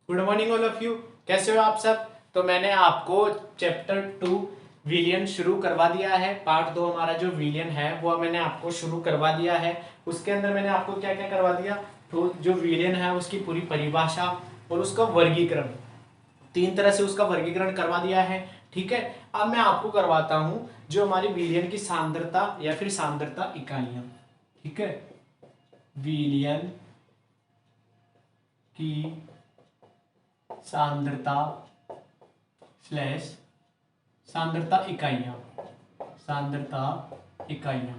Good morning all of you. कैसे हो आप सब? तो मैंने आपको चैप्टर 2 विलियन शुरू करवा दिया है। पार्ट 2 हमारा जो विलियन है वो मैंने आपको शुरू करवा दिया है। उसके अंदर मैंने आपको क्या क्या करवा दिया, तो जो विलियन है उसकी पूरी परिभाषा और उसका वर्गीकरण, 3 तरह से उसका वर्गीकरण करवा दिया है। ठीक है, अब मैं आपको करवाता हूं जो हमारी विलियन की सांद्रता या फिर सांद्रता इकाइयां। ठीक है, विलियन की सांद्रता स्लैश सांद्रता इकाइयां, सांद्रता इकाइयां।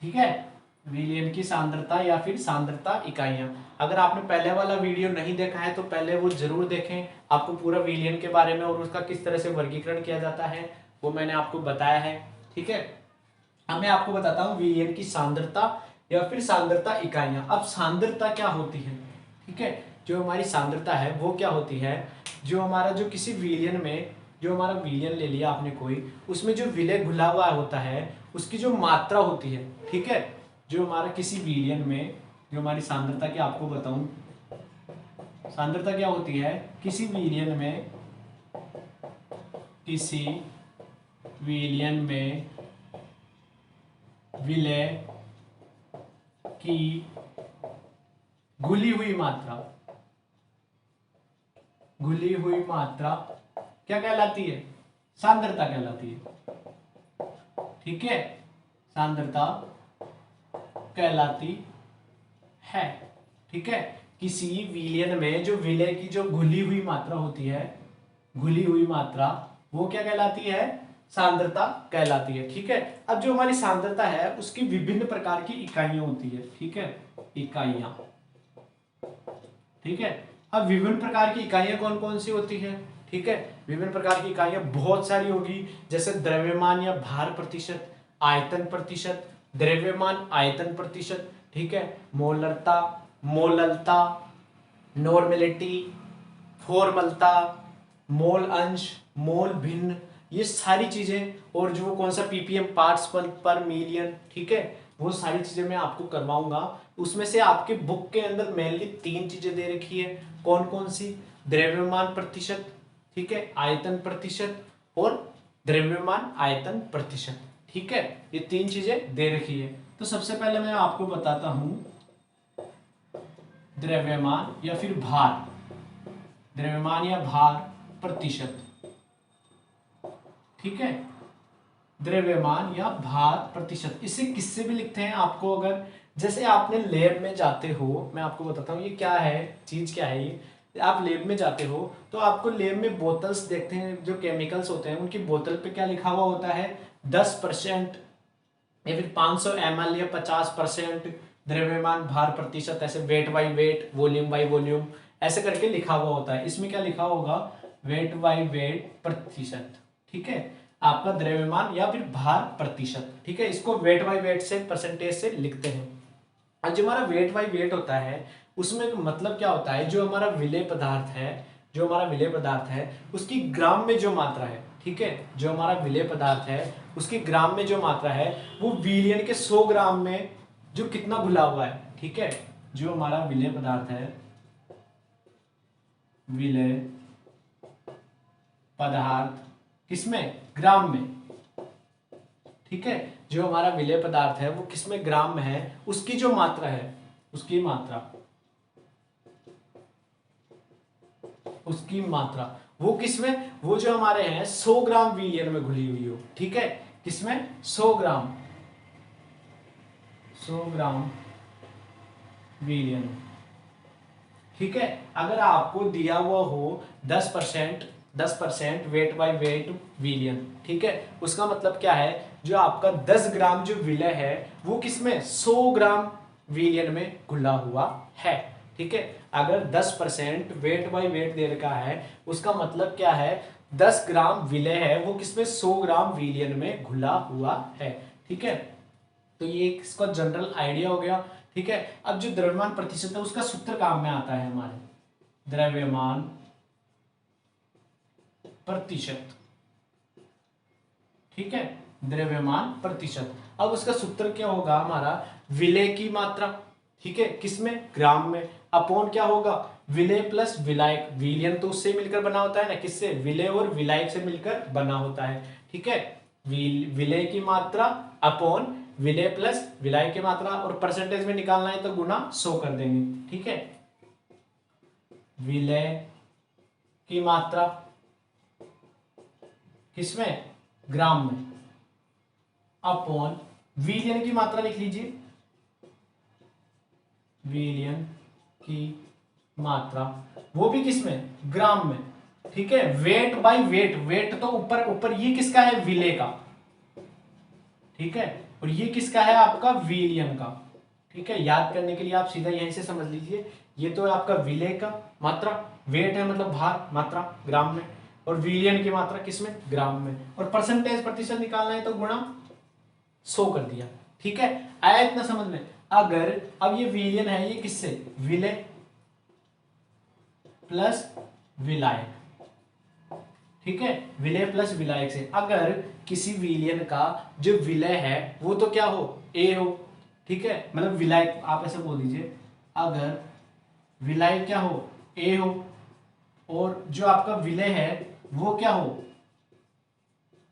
ठीक है, विलियन की सांद्रता या फिर सांद्रता इकाइयां। अगर आपने पहले वाला वीडियो नहीं देखा है तो पहले वो जरूर देखें। आपको पूरा विलियन के बारे में और उसका किस तरह से वर्गीकरण किया जाता है वो मैंने आपको बताया है। ठीक है, अब मैं आपको बताता हूँ विलियन की सांद्रता या फिर सांद्रता इकाइयां। अब सांद्रता क्या होती है? ठीक है, जो हमारी सांद्रता है वो क्या होती है, जो हमारा जो किसी विलियन में, जो हमारा विलियन ले लिया आपने कोई, उसमें जो विलय घुला हुआ होता है उसकी जो मात्रा होती है। ठीक है, जो हमारा किसी विलियन में जो हमारी सांद्रता की आपको बताऊं, सांद्रता क्या होती है किसी विलियन में, किसी विलियन में विलय की घुली हुई मात्रा, घुली हुई मात्रा क्या कहलाती है? सांद्रता कहलाती है। ठीक है, सांद्रता कहलाती है। ठीक है, किसी विलयन में जो विलय की जो घुली हुई मात्रा होती है, घुली हुई मात्रा, वो क्या कहलाती है? सांद्रता कहलाती है। ठीक है, अब जो हमारी सांद्रता है उसकी विभिन्न प्रकार की इकाइयां होती है। ठीक है, इकाइयां। ठीक है, अब विभिन्न प्रकार की इकाइयां कौन कौन सी होती है? ठीक है, विभिन्न प्रकार की इकाइयां बहुत सारी होगी, जैसे द्रव्यमान या भार प्रतिशत, आयतन प्रतिशत, द्रव्यमान आयतन प्रतिशत। ठीक है, मोलरता, मोललता, नॉर्मेलिटी, फॉर्मलता, मोल अंश, मोल भिन्न, ये सारी चीजें, और जो कौन सा पीपीएम पार्ट्स पर मिलियन। ठीक है, वो सारी चीजें मैं आपको करवाऊंगा। उसमें से आपके बुक के अंदर मेनली 3 चीजें दे रखी है। कौन कौन सी? द्रव्यमान प्रतिशत, ठीक है, आयतन प्रतिशत और द्रव्यमान आयतन प्रतिशत। ठीक है, ये 3 चीजें दे रखी है। तो सबसे पहले मैं आपको बताता हूं द्रव्यमान या फिर भार, द्रव्यमान या भार प्रतिशत। ठीक है, द्रव्यमान या भार प्रतिशत, इसे किससे भी लिखते हैं आपको, अगर जैसे आपने लैब में जाते हो, मैं आपको बताता हूँ ये क्या है, चीज क्या है ये। आप लैब में जाते हो तो आपको लैब में बोतल्स देखते हैं, जो केमिकल्स होते हैं उनकी बोतल पे क्या लिखा हुआ होता है? 10% या फिर 500 ml या 50% द्रव्यमान भार प्रतिशत, ऐसे weight by wait, volume by volume, ऐसे करके लिखा हुआ होता है। इसमें क्या लिखा होगा? वेट बाई वेट प्रतिशत। ठीक है, आपका द्रव्यमान या फिर भार प्रतिशत। ठीक है, इसको वेट बाई वेट से, परसेंटेज से लिखते हैं। और जो हमारा वेट बाई वेट होता है उसमें मतलब क्या होता है, जो हमारा विलेय पदार्थ है, जो हमारा विलेय पदार्थ है उसकी ग्राम में जो मात्रा है, ठीक है, जो हमारा विलेय पदार्थ है उसकी ग्राम में जो मात्रा है वो विलियन के 100 ग्राम में जो कितना घुला हुआ है। ठीक है, जो हमारा विलेय पदार्थ है, विलेय पदार्थ किसमें? ग्राम में। ठीक है, जो हमारा विलेय पदार्थ है वो किसमें? ग्राम में है। उसकी जो मात्रा है, उसकी मात्रा, उसकी मात्रा वो किसमें? वो जो हमारे हैं 100 ग्राम विलियन में घुली हुई हो। ठीक है, किसमें? 100 ग्राम, 100 ग्राम विलियन। ठीक है, अगर आपको दिया हुआ हो 10%, 10% वेट बाय वेट विलियन, ठीक है, उसका मतलब क्या है, जो आपका 10 ग्राम जो विलय है वो किसमें? 100 ग्राम विलियन में घुला हुआ है। ठीक है, अगर 10% वेट बाय वेट दे रखा है उसका मतलब क्या है, 10 ग्राम विलय है वो किसमें? 100 ग्राम विलियन में घुला हुआ है। ठीक है, तो ये इसका जनरल आइडिया हो गया। ठीक है, अब जो द्रव्यमान प्रतिशत है उसका सूत्र काम में आता है हमारे, द्रव्यमान प्रतिशत। ठीक है, द्रव्यमान प्रतिशत। अब उसका सूत्र क्या होगा हमारा? विलय की मात्रा, ठीक है, किसमें, ग्राम में, अपॉन क्या होगा, विलेय प्लस विलायक, विलियन तो उससे मिलकर बना होता है ना, किससे, विलेय और विलायक से मिलकर बना होता है। ठीक है, विलेय की मात्रा अपॉन विलेय प्लस विलायक की मात्रा, और परसेंटेज में निकालना है तो गुना 100 कर देंगे। ठीक है, विलेय की मात्रा किसमें, ग्राम में, अपॉन विलियन की मात्रा लिख लीजिए, विलियन की मात्रा वो भी किसमें, ग्राम में। ठीक है, वेट बाय वेट, वेट तो ऊपर ऊपर ये किसका है, विलेय का। ठीक है, और ये किसका है, आपका विलियन का। ठीक है, याद करने के लिए आप सीधा यहीं से समझ लीजिए, ये तो है आपका विलेय का मात्रा, वेट है मतलब भार, मात्रा ग्राम में, और विलियन की मात्रा किसमें, ग्राम में, और परसेंटेज प्रतिशत निकालना है तो गुणा 100 कर दिया। ठीक है, आया इतना समझ में। अगर अब ये विलियन है, ये किससे, विलेय प्लस विलायक। ठीक है, विलेय प्लस विलायक से अगर किसी विलियन का जो विलेय है वो तो क्या हो, ए हो। ठीक है, मतलब विलायक आप ऐसे बोल दीजिए, अगर विलायक क्या हो, ए हो, और जो आपका विलेय है वो क्या हो,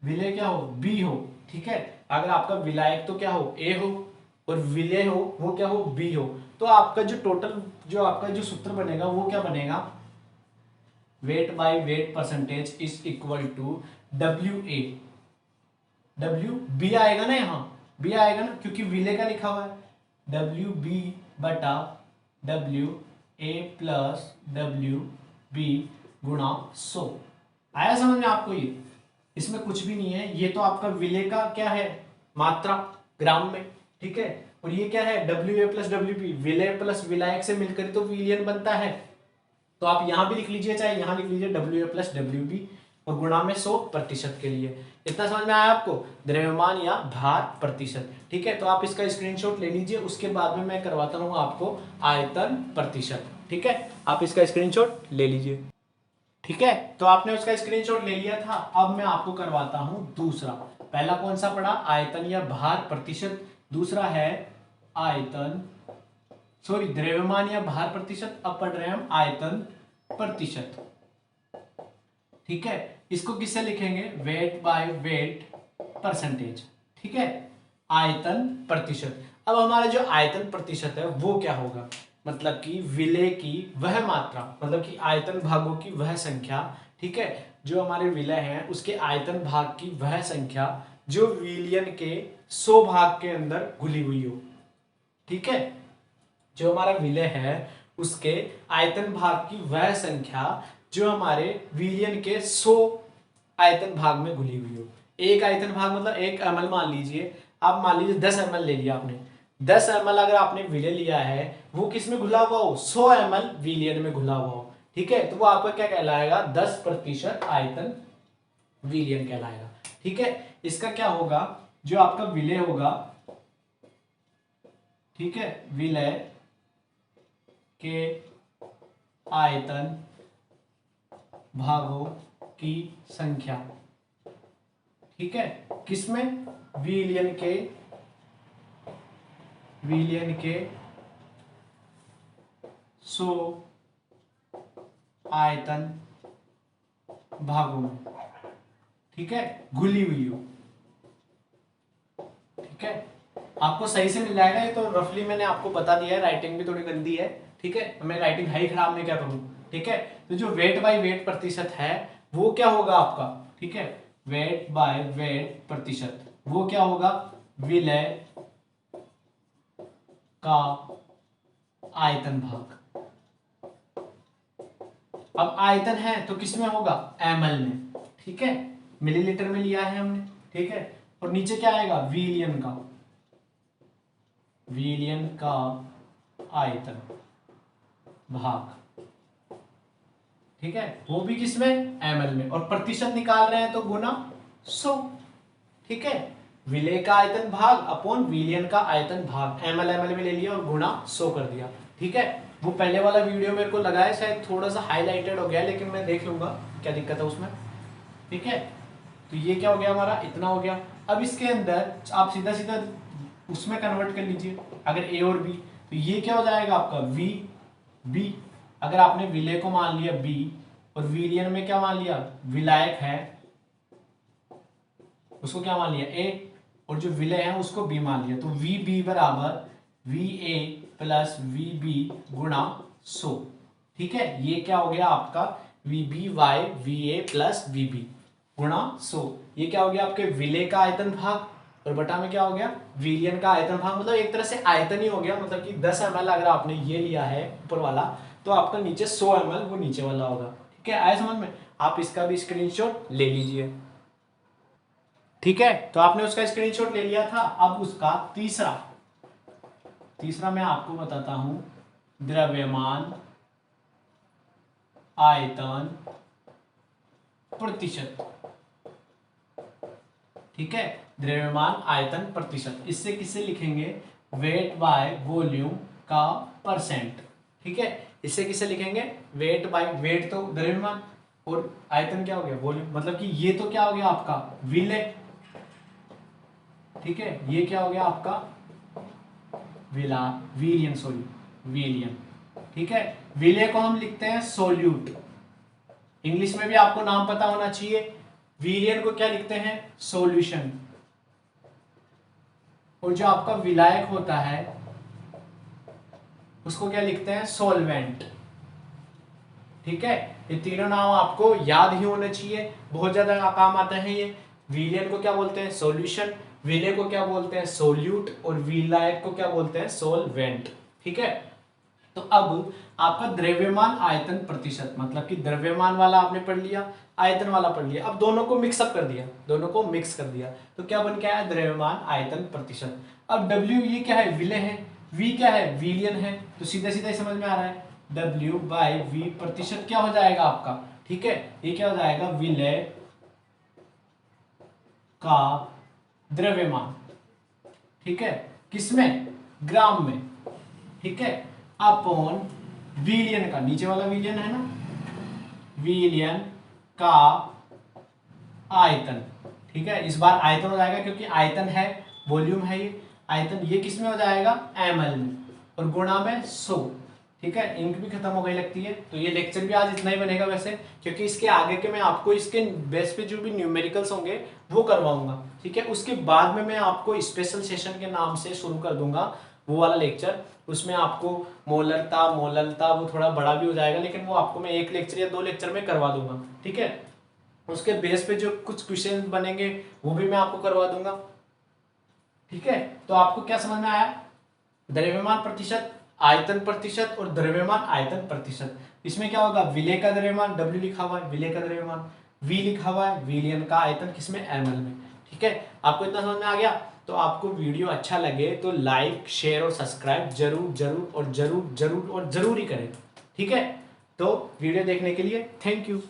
विलेय क्या हो, बी हो। ठीक है, अगर आपका विलायक तो क्या हो, ए हो, और विलेय हो वो क्या हो, बी हो, तो आपका जो टोटल जो आपका जो सूत्र बनेगा वो क्या बनेगा, weight by weight percentage is equal to W A, W B आएगा ना, यहाँ बी आएगा ना क्योंकि विलेय का लिखा हुआ है, डब्ल्यू बी बटा W A plus W B गुणा 100। आया समझ में आपको, ये इसमें कुछ भी नहीं है, ये तो आपका विलेय का क्या है, मात्रा ग्राम में। ठीक है, और ये क्या है, W A plus W B, विलेय प्लस विलायक से मिलकर तो विलियन बनता है, तो आप यहां भी लिख लीजिए, चाहे यहां लिख लीजिए W A plus W B, और गुणा में 100% के लिए। इतना समझ में आया आपको, द्रव्यमान या भार प्रतिशत। ठीक है, तो आप इसका स्क्रीनशॉट ले लीजिए, उसके बाद में मैं करवाता हूं आपको आयतन प्रतिशत। ठीक है, आप इसका स्क्रीनशॉट ले लीजिए। ठीक है, तो आपने उसका स्क्रीनशॉट ले लिया था, अब मैं आपको करवाता हूं दूसरा। पहला कौन सा पढ़ा, आयतन या भार प्रतिशत, दूसरा है आयतन, सॉरी द्रव्यमान या भार प्रतिशत, अब पढ़ रहे हैं हम आयतन प्रतिशत। ठीक है, इसको किससे लिखेंगे, वेट बाय वेट परसेंटेज। ठीक है, आयतन प्रतिशत। अब हमारा जो आयतन प्रतिशत है वो क्या होगा, मतलब कि विलेय की वह मात्रा, मतलब कि आयतन भागों की वह संख्या। ठीक है, जो हमारे विलेय हैं उसके आयतन भाग की वह संख्या जो विलियन के 100 भाग के अंदर घुली हुई हो। ठीक है, जो हमारा विलेय है उसके आयतन भाग की वह संख्या जो हमारे विलियन के 100 आयतन भाग में घुली हुई हो। एक आयतन भाग मतलब 1 ml मान लीजिए, आप मान लीजिए 10 ml ले लिया आपने, 10 ml अगर आपने विलेय लिया है वो किस में घुला हुआ हो, 100 ml विलियन में घुला हुआ हो। ठीक है, तो वो आपका क्या कहलाएगा, 10% आयतन विलियन कहलाएगा। ठीक है, इसका क्या होगा, जो आपका विलेय होगा, ठीक है, विलेय के आयतन भागों की संख्या, ठीक है, किसमें, विलियन के 100 आयतन भागों में, ठीक है, घुली हुई हो। ठीक है, आपको सही से मिल जाएगा, ये तो रफली मैंने आपको बता दिया है, राइटिंग भी थोड़ी गंदी है। ठीक है, मैं राइटिंग हाई खराब नहीं क्या करूं। ठीक है, तो जो वेट बाय वेट प्रतिशत है वो क्या होगा आपका, ठीक है, वेट बाय वेट प्रतिशत वो क्या होगा, विलेय का आयतन भाग। अब आयतन है तो किसमें होगा, ml में। ठीक है, मिलीलीटर में लिया है हमने। ठीक है, और नीचे क्या आएगा, विलियन का आयतन भाग। ठीक है, वो भी किसमें, ml में, और प्रतिशत निकाल रहे हैं तो गुना 100। ठीक है, विलेय का आयतन भाग अपॉन विलियन का आयतन भाग, ml में ले लिया और गुना 100 कर दिया। ठीक है, वो पहले वाला वीडियो मेरे को लगा है शायद थोड़ा सा हाईलाइटेड हो गया, लेकिन मैं देख लूंगा क्या दिक्कत है उसमें। ठीक है, तो ये क्या हो गया हमारा, इतना हो गया। अब इसके अंदर आप सीधा सीधा उसमें कन्वर्ट कर लीजिए, अगर ए और बी, तो ये क्या हो जाएगा आपका वी बी। अगर आपने विलय को मान लिया बी और विलियन में क्या मान लिया, विलायक है उसको क्या मान लिया ए, और जो विलय है उसको बी मान लिया, तो वी बी बराबर V A plus V B गुणा 100। ठीक है, ये क्या हो गया आपका V B Y V A plus V B गुणा 100। ये क्या हो गया आपके विलय का आयतन भाग, और बटा में क्या हो गया विलियन का आयतन भाग, मतलब एक तरह से आयतन ही हो गया। मतलब कि 10 ml अगर आपने ये लिया है ऊपर वाला, तो आपका नीचे 100 ml वो नीचे वाला होगा। ठीक है, आए समझ में? आप इसका भी स्क्रीनशॉट ले लीजिए। ठीक है, तो आपने उसका स्क्रीनशॉट ले लिया था। अब उसका तीसरा मैं आपको बताता हूं, द्रव्यमान आयतन प्रतिशत। ठीक है, द्रव्यमान आयतन प्रतिशत, इससे किससे लिखेंगे, वेट बाय वॉल्यूम का परसेंट। ठीक है, इससे किससे लिखेंगे, वेट बाय, वेट तो द्रव्यमान और आयतन क्या हो गया वॉल्यूम, मतलब कि ये तो क्या हो गया आपका विलय। ठीक है, ये क्या हो गया आपका विलियन, सॉरी विलियन। ठीक है, विलय को हम लिखते हैं सोल्यूट, इंग्लिश में भी आपको नाम पता होना चाहिए। विलियन को क्या लिखते हैं, सॉल्यूशन, और जो आपका विलायक होता है उसको क्या लिखते हैं, सॉल्वेंट। ठीक है, ये तीनों नाम आपको याद ही होने चाहिए, बहुत ज्यादा काम आता है ये। विलियन को क्या बोलते हैं, सॉल्यूशन, विलय को क्या बोलते हैं, सोल्यूट, और विलायक को क्या बोलते हैं, सोलवेंट। ठीक है, तो अब आपका द्रव्यमान आयतन प्रतिशत, मतलब कि द्रव्यमान वाला आपने पढ़ लिया, आयतन वाला पढ़ लिया, अब दोनों को मिक्सअप कर दिया, दोनों को मिक्स कर दिया, तो क्या बन के आया, द्रव्यमान आयतन प्रतिशत। अब W ये क्या है, विलय है, V क्या है, विलियन है, तो सीधे सीधे समझ में आ रहा है, W बाई V प्रतिशत क्या हो जाएगा आपका। ठीक है, ये क्या हो जाएगा, विलय का द्रव्यमान। ठीक है, किसमें, ग्राम में। ठीक है, अपॉन विलियन का, नीचे वाला विलियन है ना, विलियन का आयतन। ठीक है, इस बार आयतन हो जाएगा क्योंकि आयतन है, वॉल्यूम है ये आयतन, ये किसमें हो जाएगा, ml में, और गुणा में 100। ठीक है, इंक भी खत्म हो गई लगती है, तो ये लेक्चर भी आज इतना ही बनेगा वैसे, क्योंकि इसके आगे के मैं आपको इसके बेस पे जो भी न्यूमेरिकल्स होंगे वो करवाऊंगा। ठीक है, उसके बाद में मैं आपको स्पेशल सेशन के नाम से शुरू कर दूंगा वो वाला लेक्चर, उसमें आपको मोललता वो थोड़ा बड़ा भी हो जाएगा, लेकिन वो आपको मैं एक लेक्चर या 2 लेक्चर में करवा दूंगा। ठीक है, उसके बेस पे जो कुछ क्वेश्चन बनेंगे वो भी मैं आपको करवा दूंगा। ठीक है, तो आपको क्या समझ में आया, द्रव्यमान प्रतिशत, आयतन प्रतिशत और द्रव्यमान आयतन प्रतिशत। इसमें क्या होगा, विलय का द्रव्यमान W लिखा हुआ है, विलय का द्रव्यमान, V लिखा हुआ है, विलियन का आयतन किसमें, ml में। ठीक है, आपको इतना समझ में आ गया। तो आपको वीडियो अच्छा लगे तो लाइक शेयर और सब्सक्राइब जरूर जरूर और जरूर जरूर और जरूर ही करें। ठीक है, तो वीडियो देखने के लिए थैंक यू।